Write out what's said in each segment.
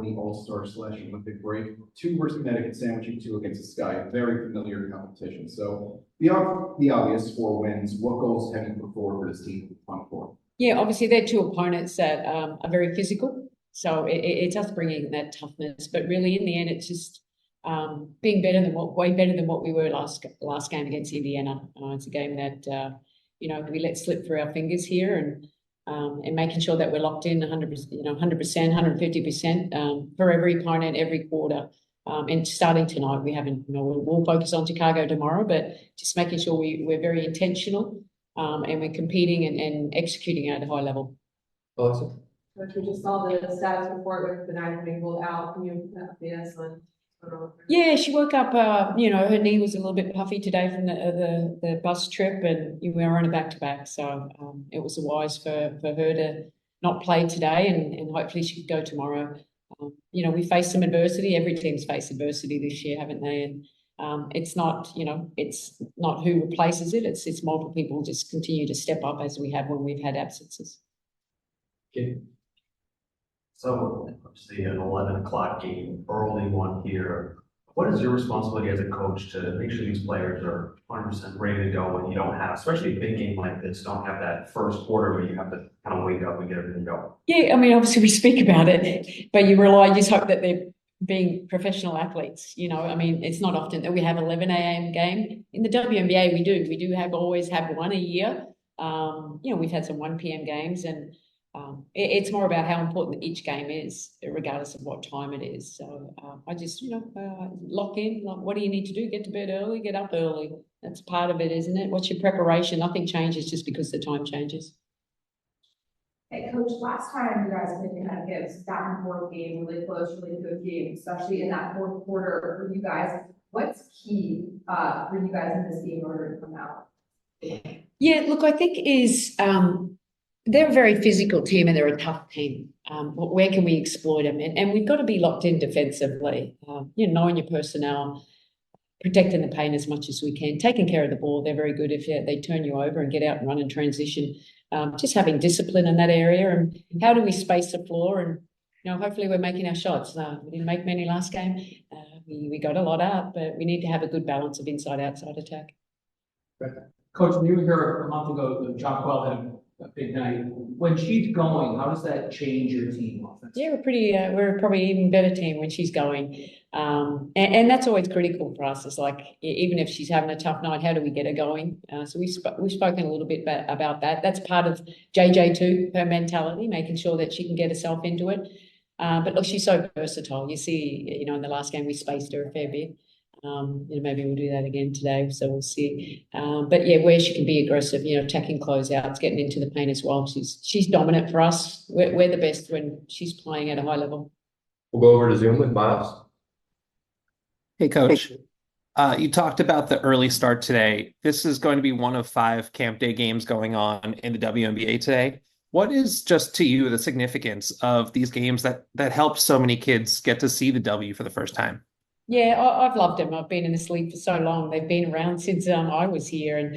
before the All-Star/Olympic break. 2 versus Connecticut, sandwiching 2 against the Sky. Very familiar competition. So beyond the obvious 4 wins, what goals have you put forward for this team for 24? Yeah, obviously they're 2 opponents that are very physical. So it's us bringing that toughness. But really, in the end, it's just being way better than what we were last game against Indiana. It's a game that we let slip through our fingers here, and making sure that we're locked in 100%, 150% for every opponent, every quarter. And starting tonight, we'll focus on Chicago tomorrow, but just making sure we're very intentional and we're competing and executing at a high level. Awesome. Coach, we just saw the stats report with the 9th being ruled out. Can you update us on? Yeah, she woke up, her knee was a little bit puffy today from the bus trip, and we were on a back-to-back. So it was wise for her to not play today, and hopefully she could go tomorrow. We faced some adversity. Every team's faced adversity this year, haven't they? And it's not who replaces it. It's multiple people just continue to step up as we have when we've had absences. Okay. So, obviously, an 11 o'clock game, early one here. What is your responsibility as a coach to make sure these players are 100% ready to go when you don't have, especially a big game like this, don't have that first quarter where you have to kind of wake up and get everything going? Yeah, I mean, obviously we speak about it, but you just hope that they're being professional athletes. I mean, it's not often that we have 11 a.m. game. In the WNBA, we do always have one a year. We've had some 1 p.m. games, and it's more about how important each game is, regardless of what time it is. So I just, lock in. Like, what do you need to do? Get to bed early, get up early. That's part of it, isn't it? What's your preparation? Nothing changes just because the time changes. Hey, Coach, last time you guys played Connecticut, it was a back-and-forth game, really close, really good game, especially in that 4th quarter for you guys. What's key for you guys in this game in order to come out? Yeah, look, I think they're a very physical team and they're a tough team. Where can we exploit them? And we've got to be locked in defensively, knowing your personnel, protecting the paint as much as we can, taking care of the ball. They're very good if they turn you over and get out and run and transition. Just having discipline in that area, and how do we space the floor? And hopefully we're making our shots. We didn't make many last game. We got a lot out, but we need to have a good balance of inside-outside attack. Coach, we were here a month ago. John Quell had a big night. When she's going, how does that change your team? Yeah, we're probably an even better team when she's going. And that's always critical for us. It's like, even if she's having a tough night, how do we get her going? So we've spoken a little bit about that. That's part of JJ too, her mentality, making sure that she can get herself into it. But look, she's so versatile. You see, in the last game we spaced her a fair bit. Maybe we'll do that again today, so we'll see. But yeah, where she can be aggressive, attacking closeouts, getting into the paint as well. She's dominant for us. We're the best when she's playing at a high level. We'll go over to Zoom with Miles. Hey, Coach. You talked about the early start today. This is going to be one of 5 camp day games going on in the WNBA today. What is, just to you, the significance of these games that help so many kids get to see the W for the first time? Yeah, I've loved them. I've been in this league for so long. They've been around since I was here. And,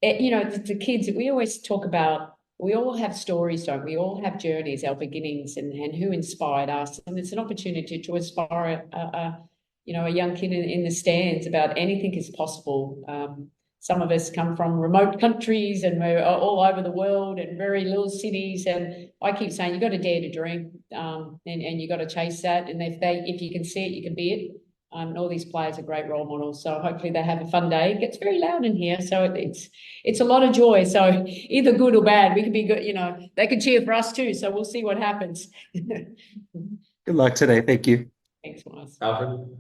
the kids, we always talk about, we all have stories, don't we? We all have journeys, our beginnings, and who inspired us. And it's an opportunity to inspire a young kid in the stands about anything is possible. Some of us come from remote countries and we're all over the world and very little cities. And I keep saying, you got to dare to dream, and you got to chase that. And if you can see it, you can be it. And all these players are great role models. So hopefully they have a fun day. It gets very loud in here, so it's a lot of joy. So either good or bad, we could be good. They could cheer for us too. So we'll see what happens. Good luck today. Thank you. Thanks, Miles. Alfred.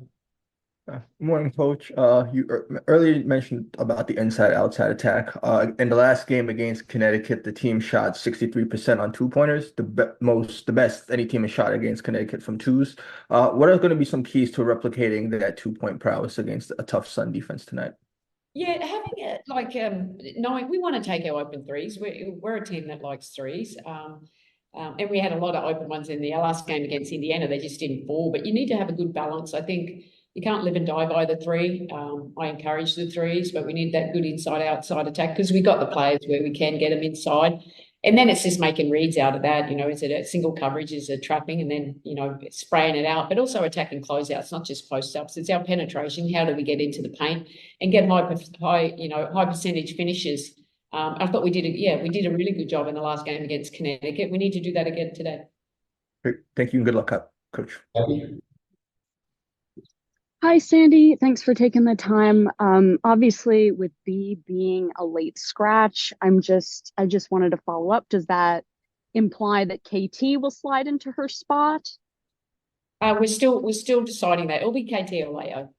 Morning, Coach. You earlier mentioned about the inside-outside attack. In the last game against Connecticut, the team shot 63% on 2-pointers, the best any team has shot against Connecticut from 2s. What are going to be some keys to replicating that 2-point prowess against a tough Sun defense tonight? Yeah, having it knowing we want to take our open threes. We're a team that likes threes. And we had a lot of open ones in the last game against Indiana. They just didn't fall. But you need to have a good balance. I think you can't live and die by the 3. I encourage the 3s, but we need that good inside-outside attack because we got the players where we can get them inside. and then it's just making reads out of that. Is it a single coverage, is it trapping, and then, spraying it out, but also attacking closeouts, not just post-ups. It's our penetration. How do we get into the paint and get high percentage finishes? I thought we did a really good job in the last game against Connecticut. We need to do that again today. Great. Thank you and good luck, Coach. Hi, Sandy. Thanks for taking the time. Obviously, with B being a late scratch, I just wanted to follow up. Does that imply that KT will slide into her spot? We're still deciding that. It'll be KT or Leo.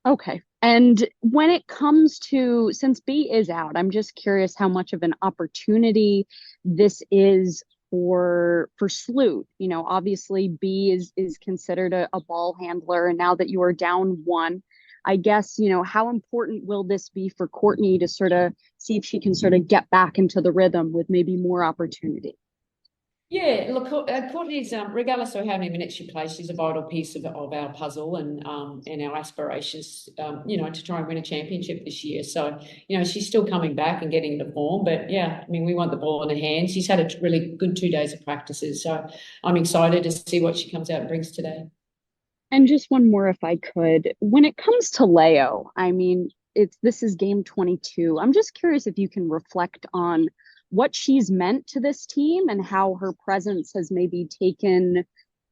Okay. And when it comes to, since B is out, I'm just curious how much of an opportunity this is for Sloot. Obviously B is considered a ball handler, and now that you are down one, I guess, how important will this be for Courtney to sort of see if she can sort of get back into the rhythm with maybe more opportunity? Yeah, look, Courtney's, regardless of how many minutes she plays, she's a vital piece of our puzzle and our aspirations, to try and win a championship this year. So, she's still coming back and getting into form. But yeah, I mean, we want the ball in her hands. She's had a really good 2 days of practices. So I'm excited to see what she comes out and brings today. And just one more, if I could. When it comes to Leo, I mean, this is game 22. I'm just curious if you can reflect on what she's meant to this team and how her presence has maybe taken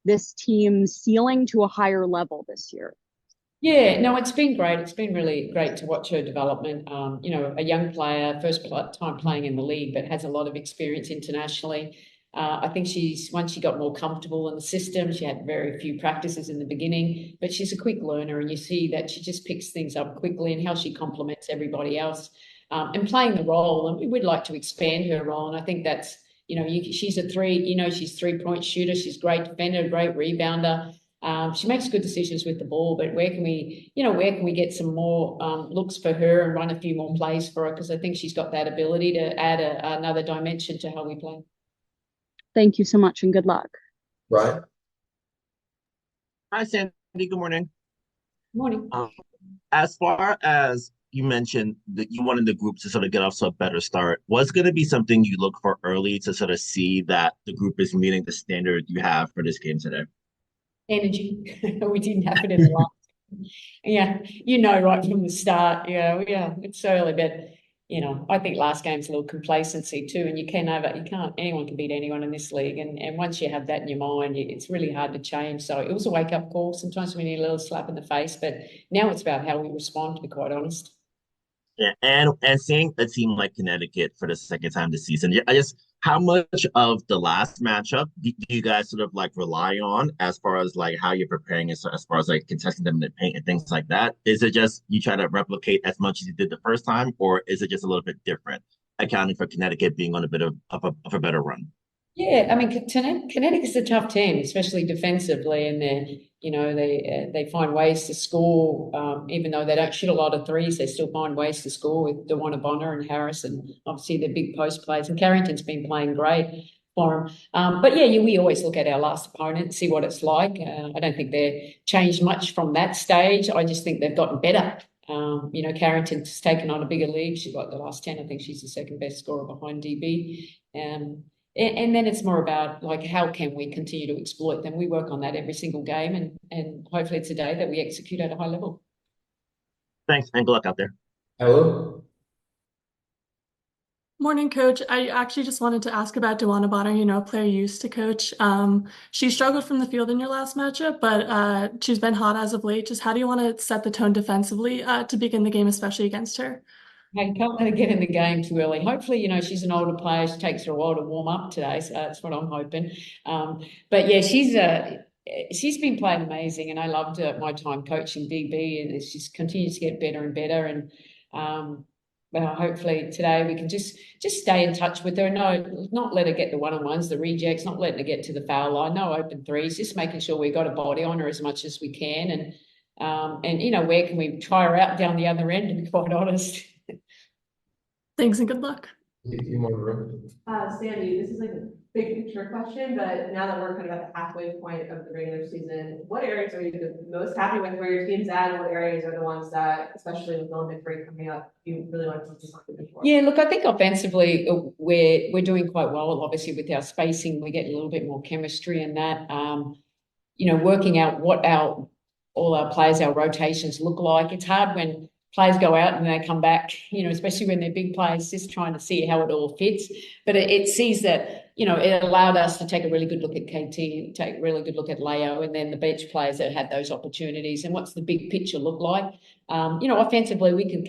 this team's ceiling to a higher level this year. Yeah, no, it's been great. It's been really great to watch her development. A young player, first time playing in the league, but has a lot of experience internationally. I think once she got more comfortable in the system, she had very few practices in the beginning, but she's a quick learner, and you see that she just picks things up quickly and how she complements everybody else. And playing the role, and we would like to expand her role. And I think that's, she's a she's 3-point shooter. She's great defender, great rebounder. She makes good decisions with the ball, but where can we get some more looks for her and run a few more plays for her? Because I think she's got that ability to add another dimension to how we play. Thank you so much and good luck. Right. Hi, Sandy. Good morning. Morning. As far as you mentioned that you wanted the group to sort of get off to a better start, what's going to be something you look for early to sort of see that the group is meeting the standard you have for this game today? Energy. We didn't have it in the last. Yeah, right from the start. Yeah, it's early, but I think last game's a little complacency too, and anyone can beat anyone in this league, and once you have that in your mind, it's really hard to change. So it was a wake-up call. Sometimes we need a little slap in the face, but now it's about how we respond, to be quite honest. Yeah, and seeing a team like Connecticut for the second time this season, how much of the last matchup do you guys sort of like rely on as far as like how you're preparing as far as like contesting them in the paint and things like that? Is it just you try to replicate as much as you did the first time, or is it just a little bit different, accounting for Connecticut being on a bit of a better run? Yeah, I mean, Connecticut's a tough team, especially defensively, and they find ways to score. Even though they don't shoot a lot of threes, they still find ways to score with DeWanna Bonner and Harris, and obviously they're big post players. And Carrington's been playing great for them. But yeah, we always look at our last opponent, see what it's like. I don't think they've changed much from that stage. I just think they've gotten better. Carrington's taken on a bigger league. She's like the last 10. I think she's the second best scorer behind DB. And then it's more about like how can we continue to exploit them. We work on that every single game, and hopefully it's a day that we execute at a high level. Thanks, and good luck out there. Hello. Morning, Coach. I actually just wanted to ask about DeWanna Bonner, player you used to coach. She struggled from the field in your last matchup, but she's been hot as of late. Just how do you want to set the tone defensively to begin the game, especially against her? I can't let her get in the game too early. Hopefully, she's an older player. She takes her a while to warm up today, so that's what I'm hoping. But yeah, she's been playing amazing, and I loved my time coaching DB, and she continues to get better and better. And hopefully today we can just stay in touch with her. No, not let her get the one-on-ones, the rejects, not letting her get to the foul line, no open threes, just making sure we've got a body on her as much as we can. And where can we try her out down the other end, to be quite honest. Thanks and good luck. You want to run? Sandy, this is like big picture question, but now that we're kind of at the halfway point of the regular season, what areas are you the most happy with where your team's at, and what areas are the ones that, especially with Olympic break coming up, you really want to focus on before? Yeah, look, I think offensively we're doing quite well. Obviously, with our spacing, we get a little bit more chemistry in that. Working out what all our players, our rotations look like. It's hard when players go out and they come back, especially when they're big players, just trying to see how it all fits. But it sees that, it allowed us to take a really good look at KT, take a really good look at Leo, and then the bench players that had those opportunities. And what's the big picture look like? Offensively, we can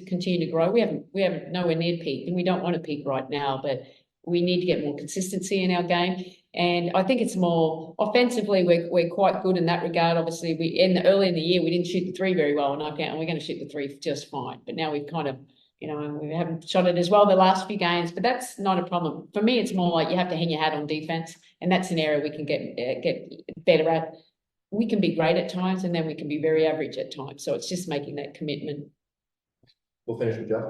continue to grow. We haven't nowhere near peak, and we don't want to peak right now, but we need to get more consistency in our game. And I think it's more offensively, we're quite good in that regard. Obviously, early in the year, we didn't shoot the three very well, and we're going to shoot the three just fine. But now we've kind of, we haven't shot it as well the last few games, but that's not a problem. For me, it's more like you have to hang your hat on defense, and that's an area we can get better at. We can be great at times, and then we can be very average at times. So it's just making that commitment. We'll finish with Jeff.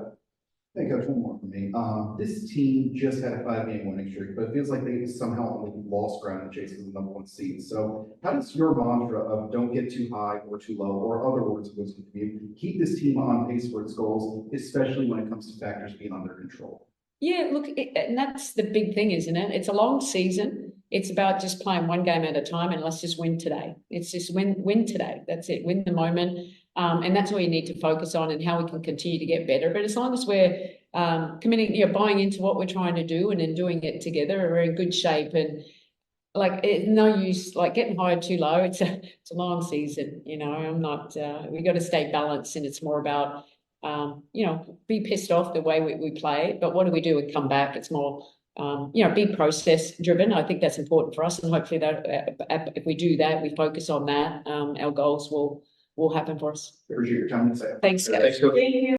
Hey, Coach, one more for me. This team just had a 5-game winning streak, but it feels like they somehow lost ground in chasing the number 1 seed. So how does your mantra of don't get too high or too low, or other words of wisdom for you, keep this team on pace for its goals, especially when it comes to factors being under control? Yeah, look, and that's the big thing, isn't it? It's a long season. It's about just playing one game at a time, and let's just win today. It's just win today. That's it. Win the moment. And that's what you need to focus on, and how we can continue to get better. But as long as we're committing, buying into what we're trying to do and then doing it together, we're in good shape. And it's no use getting high or too low. It's a long season. I'm not. We got to stay balanced, and it's more about be pissed off the way we play, but what do we do and come back? It's more be process driven. I think that's important for us, and hopefully that if we do that, we focus on that, our goals will happen for us. Appreciate your time. Thanks, guys. Thanks, Coach. Thank you.